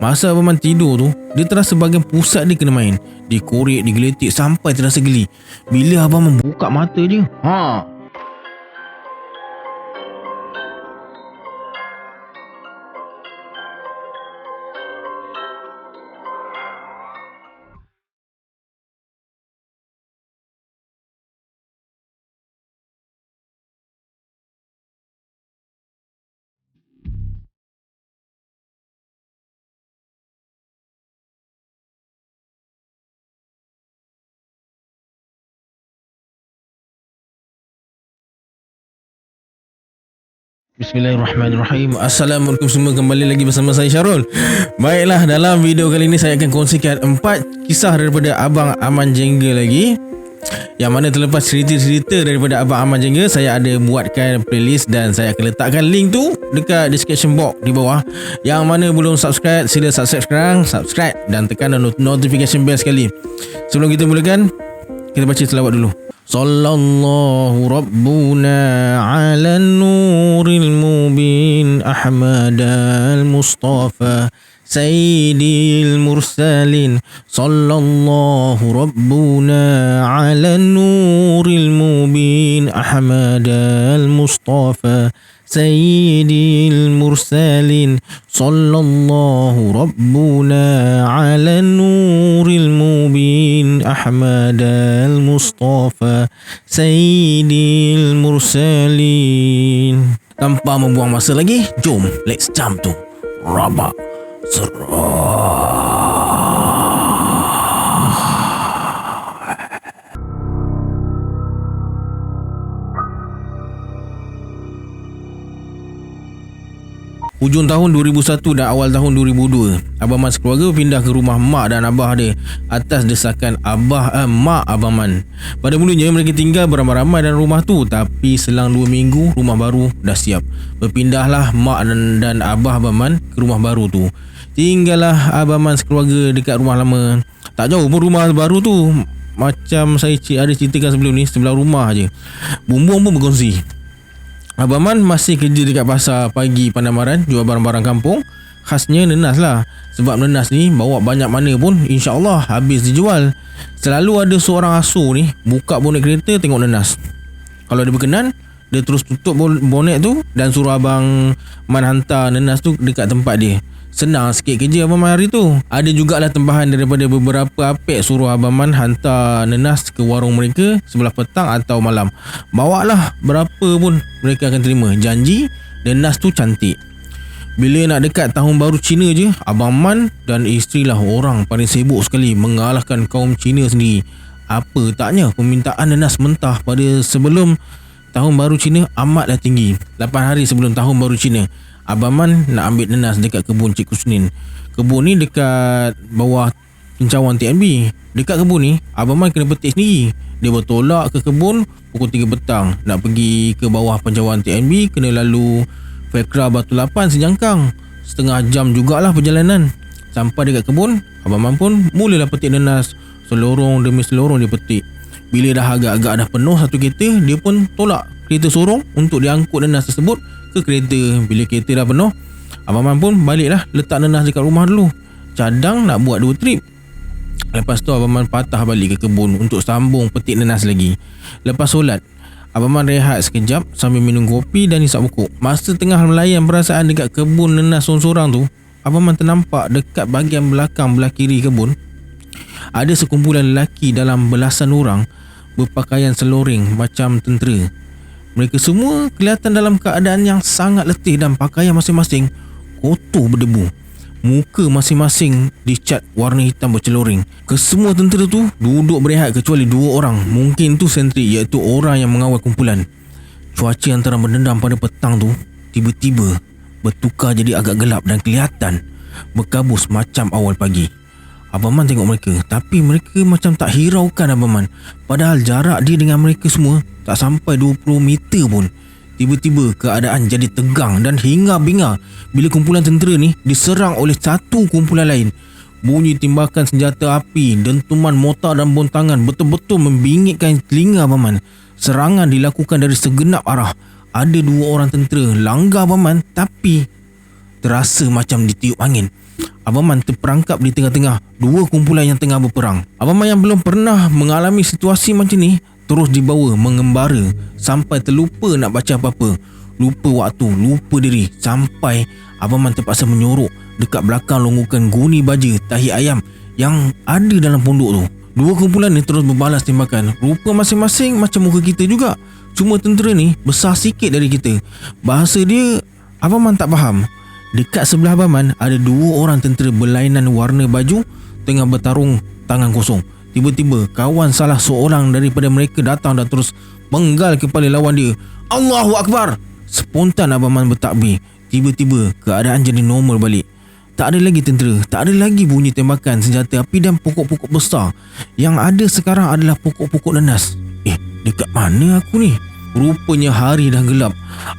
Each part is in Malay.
Masa Abang Man tidur tu, dia terasa bahagian pusat dia kena main. Dikorek, digeletik sampai terasa geli. Bila Abang Man buka mata je, Bismillahirrahmanirrahim. Assalamualaikum semua, kembali lagi bersama saya Syarul. Baiklah, dalam video kali ini saya akan kongsikan 4 kisah daripada Abang Aman Jengga lagi. Yang mana terlepas cerita-cerita daripada Abang Aman Jengga, saya ada buatkan playlist dan saya akan letakkan link tu dekat description box di bawah. Yang mana belum subscribe, sila subscribe sekarang, subscribe dan tekan notification bell sekali. Sebelum kita mulakan, kita baca selawat dulu. Sallallahu Rabbuna ala nuril mubin Ahmadal Mustafa Sayyidil Mursalin. Sallallahu Rabbuna ala nuril mubin Ahmadal Mustafa Sayyidil Mursalin. Sallallahu Rabbuna ala nuril mubin Ahmadal Mustafa Sayyidil Mursalin. Tanpa membuang masa lagi, jom let's jump to Rabak Serah. Hujung tahun 2001 dan awal tahun 2002, Abang Man sekeluarga pindah ke rumah mak dan abah dia atas desakan mak Abang Man. Pada mulanya mereka tinggal beramai-ramai dalam rumah tu, tapi selang 2 minggu rumah baru dah siap. Berpindahlah mak dan abah Abang Man ke rumah baru tu. Tinggallah Abang Man sekeluarga dekat rumah lama. Tak jauh pun rumah baru tu. Macam saya ada ceritakan sebelum ni, sebelah rumah je. Bumbung pun berkongsi. Abang Man masih kerja dekat pasar pagi Pandamaran, jual barang-barang kampung. Khasnya nenas lah. Sebab nenas ni bawa banyak mana pun insya-Allah habis dijual. Selalu ada seorang asuh ni buka bonet kereta tengok nenas. Kalau dia berkenan, dia terus tutup bonet tu dan suruh Abang Man hantar nenas tu dekat tempat dia. Senang sikit kerja Abang Man hari tu. Ada jugalah tempahan daripada beberapa apek suruh Abang Man hantar nenas ke warung mereka sebelah petang atau malam. Bawalah berapa pun mereka akan terima. Janji nenas tu cantik. Bila nak dekat tahun baru Cina je, Abang Man dan isteri lah orang paling sibuk sekali mengalahkan kaum Cina sendiri. Apa taknya permintaan nenas mentah pada sebelum tahun baru Cina amatlah tinggi. 8 hari sebelum tahun baru Cina, Abang Man nak ambil nenas dekat kebun Cik Kusnin. Kebun ni dekat bawah pencawang TNB. Dekat kebun ni Abang Man kena petik sendiri. Dia bertolak ke kebun pukul 3 petang. Nak pergi ke bawah pencawang TNB kena lalu Fekra Batu Lapan sejangkang. Setengah jam jugalah perjalanan. Sampai dekat kebun, Abang Man pun mulalah petik nenas. Selorong demi selorong dia petik. Bila dah agak-agak dah penuh satu kereta, dia pun tolak kereta sorong untuk diangkut nenas tersebut ke kereta. Bila kereta dah penuh, Abang Man pun baliklah letak nenas dekat rumah dulu. Cadang nak buat 2 trip. Lepas tu Abang Man patah balik ke kebun untuk sambung petik nenas lagi. Lepas solat, Abang Man rehat sekejap sambil minum kopi dan hisap pokok. Masa tengah melayan perasaan dekat kebun nenas sorang-sorang tu, Abang Man ternampak dekat bahagian belakang belah kiri kebun ada sekumpulan lelaki dalam belasan orang berpakaian seloring macam tentera. Mereka semua kelihatan dalam keadaan yang sangat letih dan pakaian masing-masing kotor berdebu. Muka masing-masing dicat warna hitam berceloring. Kesemua tentera tu duduk berehat kecuali 2 orang. Mungkin tu sentri, iaitu orang yang mengawal kumpulan. Cuaca yang terang berdendam pada petang tu tiba-tiba bertukar jadi agak gelap dan kelihatan berkabus macam awal pagi. Abang Man tengok mereka, tapi mereka macam tak hiraukan Abang Man. Padahal jarak dia dengan mereka semua tak sampai 20 meter pun. Tiba-tiba keadaan jadi tegang dan hingar-bingar bila kumpulan tentera ni diserang oleh satu kumpulan lain. Bunyi timbakan senjata api, dentuman mortar dan bontangan betul-betul membingitkan telinga Abang Man. Serangan dilakukan dari segenap arah. Ada 2 orang tentera langgar Abang Man, tapi terasa macam ditiup angin. Abang Man terperangkap di tengah-tengah dua kumpulan yang tengah berperang. Abang Man yang belum pernah mengalami situasi macam ni terus dibawa mengembara sampai terlupa nak baca apa-apa. Lupa waktu, lupa diri, sampai Abang Man terpaksa menyorok dekat belakang longgokan guni baja tahi ayam yang ada dalam pondok tu. Dua kumpulan ni terus berbalas tembakan. Rupa masing-masing macam muka kita juga. Cuma tentera ni besar sikit dari kita. Bahasa dia Abang Man tak faham. Dekat sebelah Abang Man ada dua orang tentera berlainan warna baju tengah bertarung tangan kosong. Tiba-tiba kawan salah seorang daripada mereka datang dan terus penggal kepala lawan dia. Allahu Akbar! Spontan Abang Man bertakbir. Tiba-tiba keadaan jadi normal balik. Tak ada lagi tentera, tak ada lagi bunyi tembakan senjata api dan pokok-pokok besar. Yang ada sekarang adalah pokok-pokok nanas. Dekat mana aku ni? Rupanya hari dah gelap.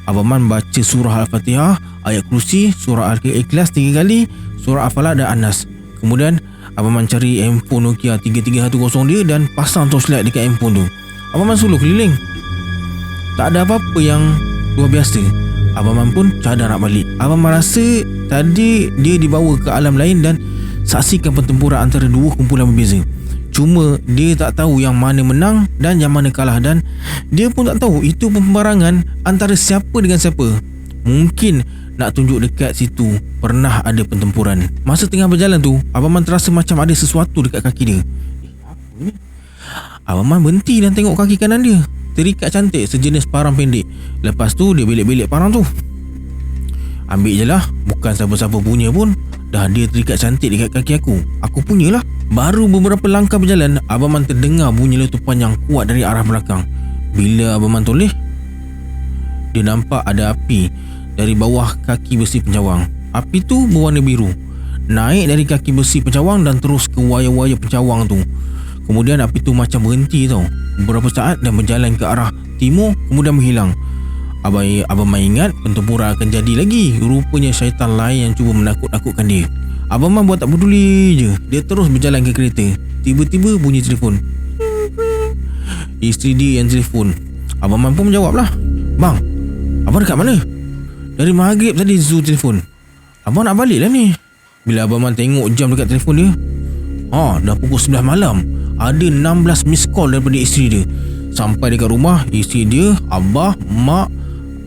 Abang Man baca surah Al-Fatihah, ayat kursi, surah Al-Ikhlas 3 kali, surah Al-Falaq dan An-Nas. Kemudian Abang Man cari handphone Nokia 3310 dia dan pasang torchlight dekat handphone tu. Abang Man suluh keliling. Tak ada apa-apa yang luar biasa. Abang Man pun cadar nak balik. Abang Man rasa tadi dia dibawa ke alam lain dan saksikan pertempuran antara dua kumpulan berbeza. Cuma dia tak tahu yang mana menang dan yang mana kalah, dan dia pun tak tahu itu pembarangan antara siapa dengan siapa. Mungkin nak tunjuk dekat situ pernah ada pertempuran. Masa tengah berjalan tu, Abang Man terasa macam ada sesuatu dekat kaki dia. Apa ni? Abang Man berhenti dan tengok kaki kanan dia. Terikat cantik sejenis parang pendek. Lepas tu dia belik-belik parang tu. Ambil je lah, bukan siapa-siapa punya pun. Dah dia terikat cantik dekat kaki aku. Aku punyalah. Baru beberapa langkah berjalan, Abang Man terdengar bunyi letupan yang kuat dari arah belakang. Bila Abang Man toleh, dia nampak ada api dari bawah kaki besi pencawang. Api tu berwarna biru, naik dari kaki besi pencawang dan terus ke wayar-wayar pencawang tu. Kemudian api tu macam berhenti tau beberapa saat dan berjalan ke arah timur, kemudian menghilang. Abang Man ingat pertempuran akan jadi lagi. Rupanya syaitan lain yang cuba menakut-nakutkan dia. Abang Man buat tak peduli je. Dia terus berjalan ke kereta. Tiba-tiba bunyi telefon. Isteri dia yang telefon. Abang Man pun menjawab lah. Bang, abang dekat mana? Dari maghrib tadi Zu telefon. Abang nak balik lah ni. Bila Abang Man tengok jam dekat telefon dia, dah pukul 9 malam. Ada 16 miss call daripada isteri dia. Sampai dekat rumah, isteri dia, abah, mak,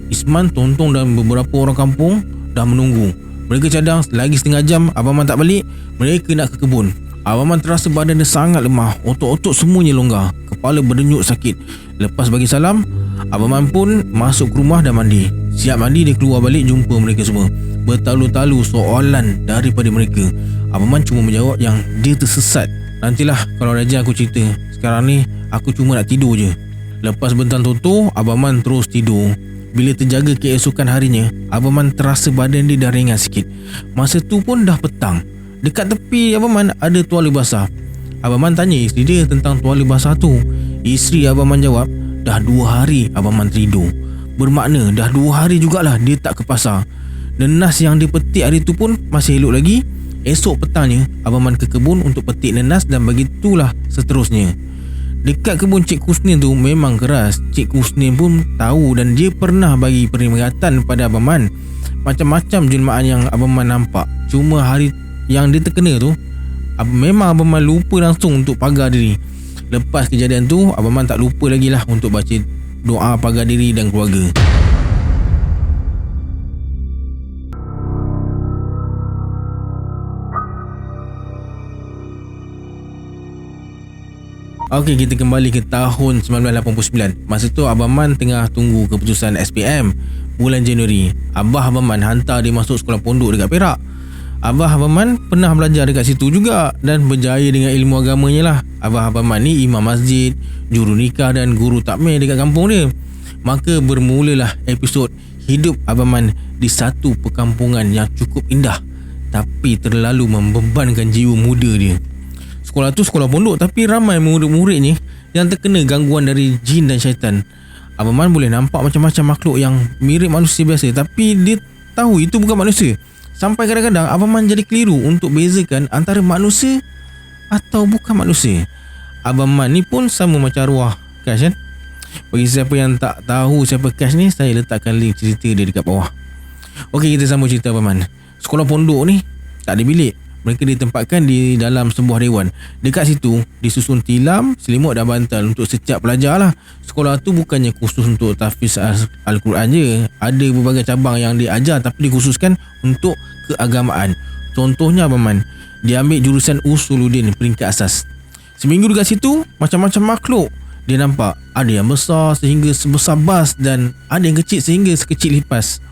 Isman, Tontong dan beberapa orang kampung dah menunggu. Mereka cadang lagi setengah jam Abang Man tak balik, mereka nak ke kebun. Abang Man terasa badan dia sangat lemah. Otot-otot semuanya longgar. Kepala berdenyut sakit. Lepas bagi salam, Abang Man pun masuk ke rumah dan mandi. Siap mandi, dia keluar balik jumpa mereka semua. Bertalu-talu soalan daripada mereka. Abang Man cuma menjawab yang dia tersesat. Nantilah kalau rajin aku cerita. Sekarang ni aku cuma nak tidur je. Lepas bentan Toto, Abang Man terus tidur. Bila terjaga keesokan harinya, Abang Man terasa badan dia dah ringan sikit. Masa tu pun dah petang. Dekat tepi Abang Man ada tuala basah. Abang Man tanya isteri dia tentang tuala basah tu. Isteri Abang Man jawab, dah 2 hari Abang Man tidur. Bermakna dah 2 hari jugalah dia tak ke pasar. Nenas yang dia petik hari tu pun masih elok lagi. Esok petangnya Abang Man ke kebun untuk petik nenas dan begitulah seterusnya. Dekat kebun Cik Kusnin tu memang keras. Cik Kusnin pun tahu dan dia pernah bagi peringatan pada Abang Man. Macam-macam jelmaan yang Abang Man nampak. Cuma hari yang dia terkena tu, memang Abang Man lupa langsung untuk pagar diri. Lepas kejadian tu, Abang Man tak lupa lagi lah untuk baca doa pagar diri dan keluarga. Okey, kita kembali ke tahun 1989. Masa tu Abang Man tengah tunggu keputusan SPM bulan Januari. Abah Abang Man hantar dia masuk sekolah pondok dekat Perak. Abah Abang Man pernah belajar dekat situ juga dan berjaya dengan ilmu agamanya lah. Abah Abang Man ni imam masjid, juru nikah dan guru takmir dekat kampung dia. Maka bermulalah episod hidup Abang Man di satu perkampungan yang cukup indah tapi terlalu membebankan jiwa muda dia. Sekolah tu sekolah pondok tapi ramai murid-muridnya yang terkena gangguan dari jin dan syaitan. Abang Man boleh nampak macam-macam makhluk yang mirip manusia biasa tapi dia tahu itu bukan manusia. Sampai kadang-kadang Abang Man jadi keliru untuk bezakan antara manusia atau bukan manusia. Abang Man ni pun sama macam arwah Kash kan. Bagi siapa yang tak tahu siapa Kash ni, saya letakkan link cerita dia dekat bawah. Okey, kita sambung cerita Abang Man. Sekolah pondok ni tak ada bilik. Mereka ditempatkan di dalam sebuah dewan. Dekat situ disusun tilam, selimut dan bantal untuk setiap pelajar lah. Sekolah tu bukannya khusus untuk tahfiz Al-Quran je. Ada berbagai cabang yang diajar tapi dikhususkan untuk keagamaan. Contohnya Abang Man, dia ambil jurusan Usuluddin peringkat asas. Seminggu dekat situ, macam-macam makhluk dia nampak. Ada yang besar sehingga sebesar bas dan ada yang kecil sehingga sekecil lipas.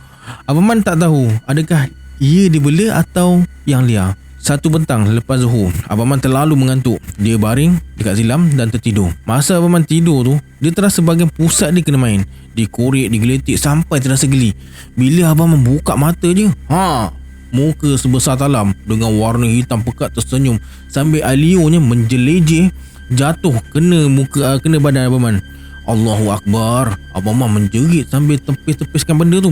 Abang Man tak tahu adakah ia dibela atau yang liar. Satu petang lepas zuhur, Abang Man terlalu mengantuk. Dia baring dekat silam dan tertidur. Masa Abang Man tidur tu, dia terasa bahagian pusat dia kena main. Dikorek, digeletik sampai terasa geli. Bila Abang Man buka mata je, muka sebesar talam dengan warna hitam pekat tersenyum sambil alionya menjelejeh jatuh kena badan Abang Man. Allahu Akbar. Abang Man menjerit sambil tepis-tepiskan benda tu.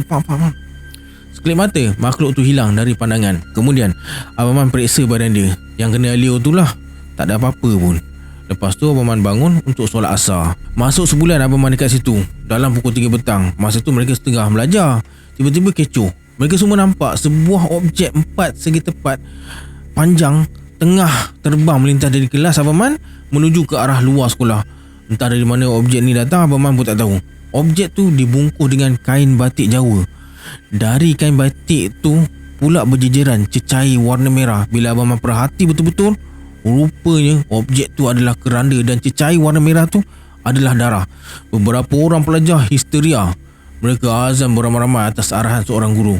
Sekelip mata makhluk tu hilang dari pandangan. Kemudian Abang Man periksa badan dia. Yang kena alio tu lah, tak ada apa-apa pun. Lepas tu Abang Man bangun untuk solat asar. Masuk sebulan Abang Man dekat situ dalam pukul 3 petang. Masa tu mereka setengah belajar. Tiba-tiba kecoh. Mereka semua nampak sebuah objek 4 segi tepat panjang tengah terbang melintas dari kelas Abang Man menuju ke arah luar sekolah. Entah dari mana objek ni datang, Abang Man pun tak tahu. Objek tu dibungkus dengan kain batik Jawa. Dari kain batik tu pula berjejeran cecair warna merah. Bila Abang Man perhati betul-betul, rupanya objek tu adalah keranda dan cecair warna merah tu adalah darah. Beberapa orang pelajar histeria. Mereka azan beramai-ramai atas arahan seorang guru.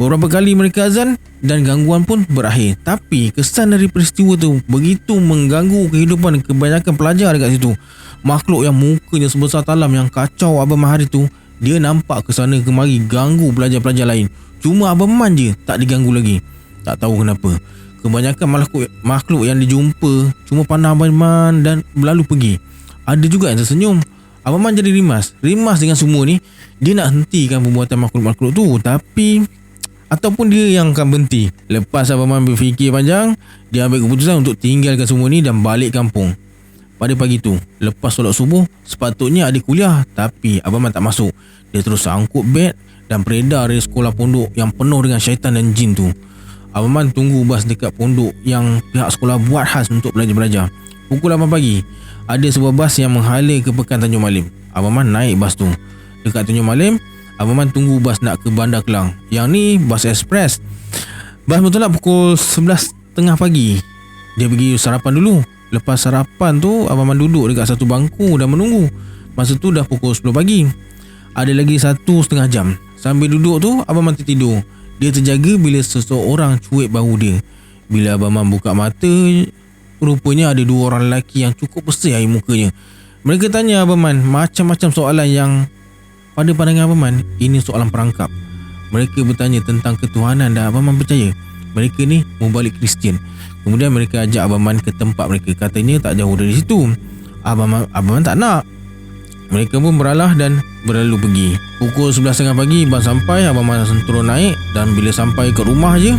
Beberapa kali mereka azan dan gangguan pun berakhir. Tapi kesan dari peristiwa tu begitu mengganggu kehidupan kebanyakan pelajar dekat situ. Makhluk yang mukanya sebesar talam yang kacau Abang Man hari tu, dia nampak ke sana kemari ganggu pelajar-pelajar lain. Cuma Abang Man je tak diganggu lagi. Tak tahu kenapa. Kebanyakan makhluk yang dijumpa cuma pandang Abang Man dan berlalu pergi. Ada juga yang tersenyum. Abang Man jadi rimas dengan semua ni. Dia nak hentikan perbuatan makhluk-makhluk tu, tapi ataupun dia yang akan berhenti. Lepas Abang Man berfikir panjang, dia ambil keputusan untuk tinggalkan semua ni dan balik kampung. Pada pagi tu, lepas solat subuh, sepatutnya ada kuliah, tapi Abang Man tak masuk. Dia terus angkut beg dan beredar dari sekolah pondok yang penuh dengan syaitan dan jin tu. Abang Man tunggu bas dekat pondok yang pihak sekolah buat khas untuk belajar-belajar. Pukul 8 pagi, ada sebuah bas yang menghala ke Pekan Tanjung Malim. Abang Man naik bas tu. Dekat Tanjung Malim, Abang Man tunggu bas nak ke Bandar Kelang. Yang ni bas ekspres. Bas bertolak pukul 11.30 pagi. Dia pergi sarapan dulu. Lepas sarapan tu, Abang Man duduk dekat satu bangku dan menunggu. Masa tu dah pukul 10 pagi. Ada lagi 1.5 jam. Sambil duduk tu, Abang Man tertidur. Dia terjaga bila seseorang cuik bahu dia. Bila Abang Man buka mata, rupanya ada 2 orang lelaki yang cukup besar air mukanya. Mereka tanya Abang Man macam-macam soalan yang pada pandangan Abang Man, ini soalan perangkap. Mereka bertanya tentang ketuhanan dan Abang Man percaya. Mereka ni mubalik Kristian. Kemudian mereka ajak Abang Man ke tempat mereka. Katanya tak jauh dari situ. Abang Man tak nak. Mereka pun beralah dan berlalu pergi. Pukul 11.30 pagi bas sampai. Abang Man turun naik. Dan bila sampai ke rumah je,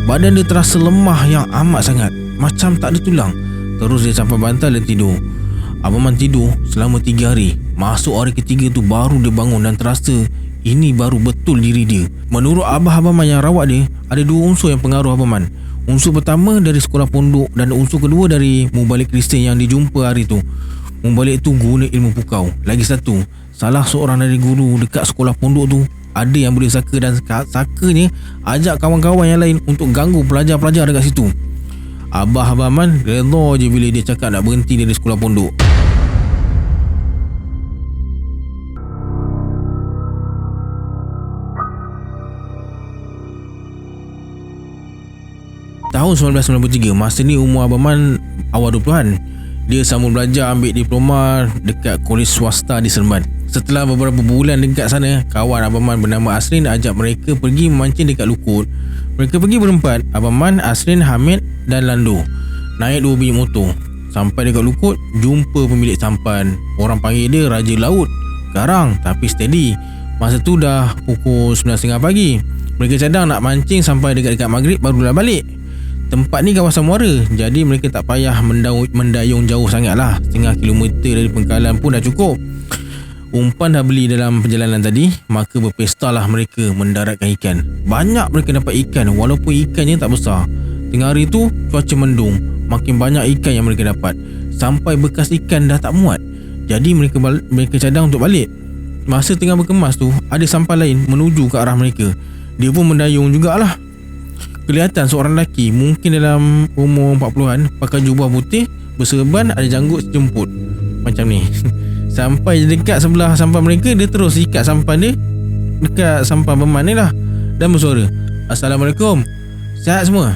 badan dia terasa lemah yang amat sangat, macam tak ada tulang. Terus dia sampai bantal dan tidur. Abang Man tidur selama 3 hari. Masuk hari ketiga tu baru dia bangun dan terasa ini baru betul diri dia. Menurut Abang Man yang rawat dia, ada 2 unsur yang pengaruh Abang Man. Unsur pertama dari sekolah pondok dan unsur kedua dari mubalik Kristian yang dijumpa hari tu. Mubalik tu guna ilmu pukau. Lagi satu, salah seorang dari guru dekat sekolah pondok tu ada yang boleh saka dan sakanya ajak kawan-kawan yang lain untuk ganggu pelajar-pelajar dekat situ. Abang Man redha je bila dia cakap nak berhenti dari sekolah pondok. Tahun 1993, masa ni umur Abang Man awal 20-an. Dia sambung belajar ambil diploma dekat kolej swasta di Seremban. Setelah beberapa bulan dekat sana, kawan Abang Man bernama Asrin ajak mereka pergi memancing dekat Lukut. Mereka pergi berempat, Abang Man, Asrin, Hamid dan Lando. Naik 2 biji motor. Sampai dekat Lukut, jumpa pemilik sampan. Orang panggil dia Raja Laut. Garang tapi steady. Masa tu dah pukul 9.30 pagi. Mereka cadang nak mancing sampai dekat-dekat maghrib barulah balik. Tempat ni kawasan muara, jadi mereka tak payah mendayung jauh sangat lah. Setengah kilometer dari pangkalan pun dah cukup. Umpan dah beli dalam perjalanan tadi, maka berpestalah mereka mendaratkan ikan. Banyak mereka dapat ikan walaupun ikannya tak besar. Tengah hari tu cuaca mendung, makin banyak ikan yang mereka dapat, sampai bekas ikan dah tak muat. Jadi mereka cadang untuk balik. Masa tengah berkemas tu, ada sampan lain menuju ke arah mereka. Dia pun mendayung jugalah. Kelihatan seorang lelaki, mungkin dalam umur 40-an, pakai jubah putih, berserban, ada janggut sejemput macam ni. Sampai dekat sebelah sampan mereka, dia terus ikat sampan dia dekat sampan berman ni lah, dan bersuara, "Assalamualaikum, sihat semua?"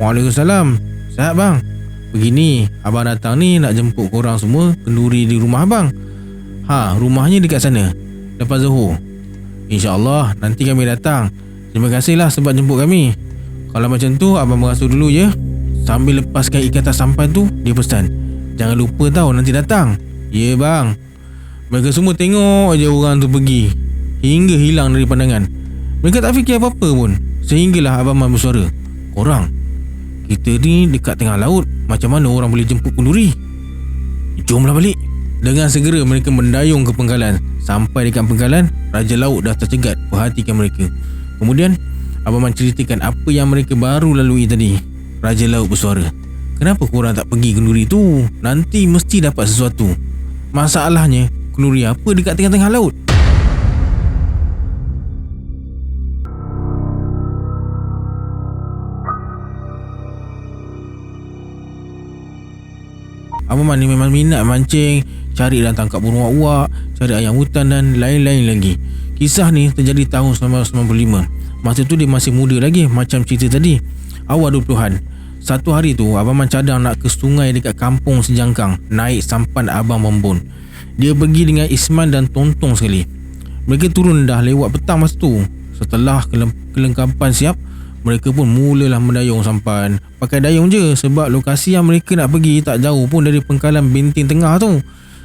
"Waalaikumsalam, sihat bang. Begini, abang datang ni nak jemput korang semua kenduri di rumah abang. Rumahnya dekat sana, lepas Zuhur. InsyaAllah nanti kami datang. Terima kasihlah sebab jemput kami. Kalau macam tu, abang beratur dulu ya." Sambil lepaskan ikatan sampan tu, dia pesan, "Jangan lupa tau nanti datang." "Ya bang." Mereka semua tengok je orang tu pergi, hingga hilang dari pandangan. Mereka tak fikir apa-apa pun. Sehinggalah Abang Man bersuara, "Korang, kita ni dekat tengah laut, macam mana orang boleh jemput kenduri? Jomlah balik." Dengan segera mereka mendayung ke penggalan. Sampai dekat penggalan, Raja Laut dah tercegat perhatikan mereka. Kemudian Abang Man ceritakan apa yang mereka baru lalui tadi. Raja Laut bersuara, "Kenapa korang tak pergi kenduri tu? Nanti mesti dapat sesuatu. Masalahnya, kenduri apa dekat tengah-tengah laut?" Abang Man ni memang minat mancing, cari dan tangkap burung uak-uak, cari ayam hutan dan lain-lain lagi. Kisah ni terjadi tahun 1995. Masa tu dia masih muda lagi, macam cerita tadi, awal 20-an. Satu hari tu Abang Man cadang nak ke sungai dekat kampung Sejangkang, naik sampan Abang Bombon. Dia pergi dengan Isman dan Tontong sekali. Mereka turun dah lewat petang masa tu. Setelah kelengkapan siap, mereka pun mulalah mendayung sampan. Pakai dayung je sebab lokasi yang mereka nak pergi tak jauh pun dari pengkalan Benting Tengah tu.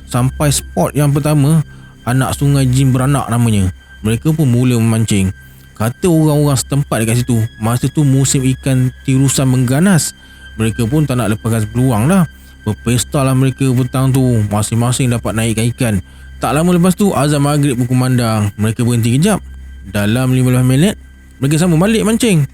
Sampai spot yang pertama, anak sungai Jin Beranak namanya. Mereka pun mula memancing. Kata orang-orang setempat dekat situ, masa tu musim ikan tirusan mengganas. Mereka pun tak nak lepaskan peluang dah. Berpesta lah mereka petang tu, masing-masing dapat naikkan ikan. Tak lama lepas tu azan maghrib berkumandang. Mereka berhenti kejap. Dalam 15 minit mereka sambung balik mancing.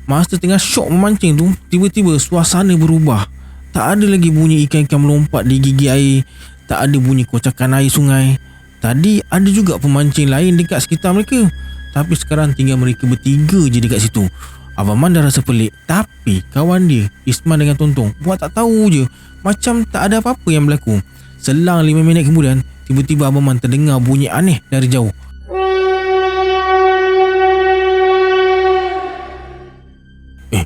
Masa tengah syok memancing tu, tiba-tiba suasana berubah. Tak ada lagi bunyi ikan-ikan melompat di gigi air, tak ada bunyi kocakan air sungai. Tadi ada juga pemancing lain dekat sekitar mereka, tapi sekarang tinggal mereka bertiga je dekat situ. Abang Man dah rasa pelik, tapi kawan dia, Isman dengan Tontong, buat tak tahu je, macam tak ada apa-apa yang berlaku. Selang 5 minit kemudian, tiba-tiba Abang Man terdengar bunyi aneh dari jauh.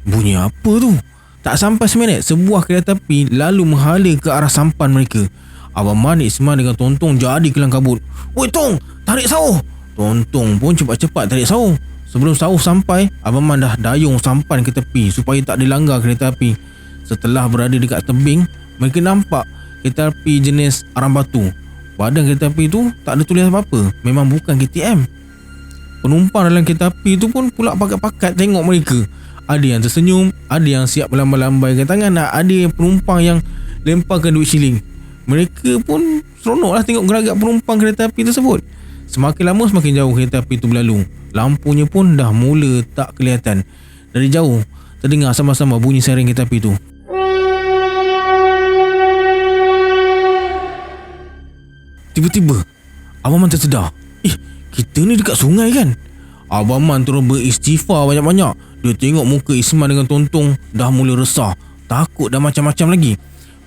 Bunyi apa tu? Tak sampai seminit, sebuah kereta api lalu menghala ke arah sampan mereka. Abang Man, Isman dengan Tontong jadi kelang kabut. "Woi Tong, tarik sauh!" Tontong pun cepat-cepat tarik sauh. Sebelum sauh sampai, Abang Man dah dayung sampan ke tepi supaya tak dilanggar kereta api. Setelah berada dekat tebing, mereka nampak kereta api jenis arang batu. Badan kereta api tu tak ada tulis apa-apa, memang bukan KTM. Penumpang dalam kereta api tu pun pula pakat-pakat tengok mereka. Ada yang tersenyum, ada yang siap melambai-lambaikan tangan, ada yang penumpang yang lemparkan duit shilling. Mereka pun seronok lah tengok geragak penumpang kereta api tersebut. Semakin lama semakin jauh kereta api tu berlalu. Lampunya pun dah mula tak kelihatan. Dari jauh terdengar sama-sama bunyi sireng kereta api tu. Tiba-tiba Abang Man tersedar. Kita ni dekat sungai kan? Abang Man terus beristighfar banyak-banyak. Dia tengok muka Isman dengan Tontong dah mula resah, takut dan macam-macam lagi.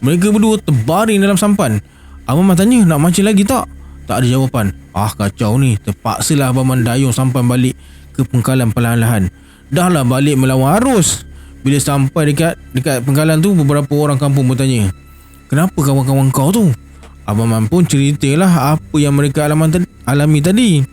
Mereka berdua terbaring dalam sampan. Abang Man tanya, "Nak mancing lagi tak?" Tak ada jawapan. Kacau ni. Terpaksalah Abang Man dayung sampan balik ke pengkalan perlahan-lahan. Dahlah balik melawan arus. Bila sampai dekat pengkalan tu, beberapa orang kampung bertanya, "Kenapa kawan-kawan kau tu?" Abang Man pun ceritalah apa yang mereka alami tadi.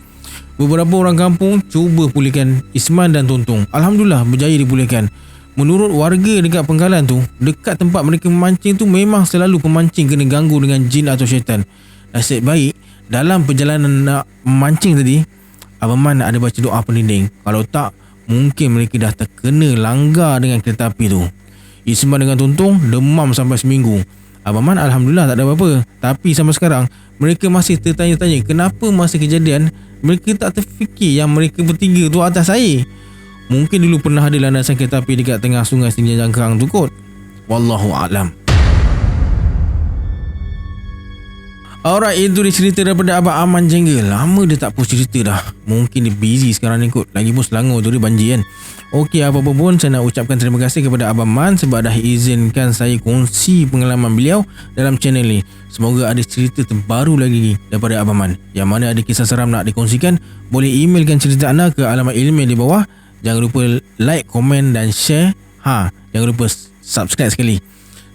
Beberapa orang kampung cuba pulihkan Isman dan Tontong. Alhamdulillah berjaya dipulihkan. Menurut warga dekat pengkalan tu, dekat tempat mereka memancing tu memang selalu pemancing kena ganggu dengan jin atau syaitan. Nasib baik dalam perjalanan nak memancing tadi, Abang Man ada baca doa pelinding. Kalau tak, mungkin mereka dah terkena langgar dengan kereta api tu. Isman dengan Tontong demam sampai seminggu. Abang Man alhamdulillah tak ada apa-apa. Tapi sampai sekarang mereka masih tertanya-tanya kenapa masa kejadian mereka tak terfikir yang mereka bertiga tu atas air. Mungkin dulu pernah ada landasan kereta api dekat tengah sungai Sinjang Jangkang tu kot. Wallahu a'lam. Alright, itu dia cerita daripada Abang Aman Jengkel. Lama dia tak post cerita dah. Mungkin dia busy sekarang ni kot. Lagi pun Selangor tu dia banjir kan. Okey, apa-apa pun saya nak ucapkan terima kasih kepada Abang Man sebab dah izinkan saya kongsi pengalaman beliau dalam channel ni. Semoga ada cerita terbaru lagi daripada Abang Man. Yang mana ada kisah seram nak dikongsikan, boleh emailkan cerita anda ke alamat email di bawah. Jangan lupa like, komen dan share. Jangan lupa subscribe sekali.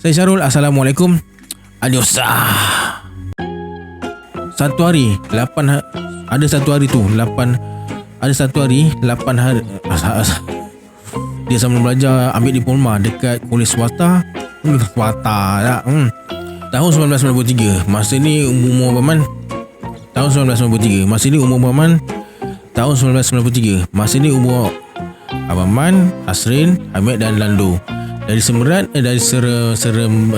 Saya Syarul. Assalamualaikum. Adios. Satu hari 8 ada satu hari 8 hari dia sama belajar ambil diploma dekat kolej swasta tak. Tahun 1993. Masa ni umur Abang Man tahun 1993. Masa ni umur Abang Man tahun 1993. Masa ni umur Abang Man, Asrin, Hamid dan Lando. Dari Semerat dari Serem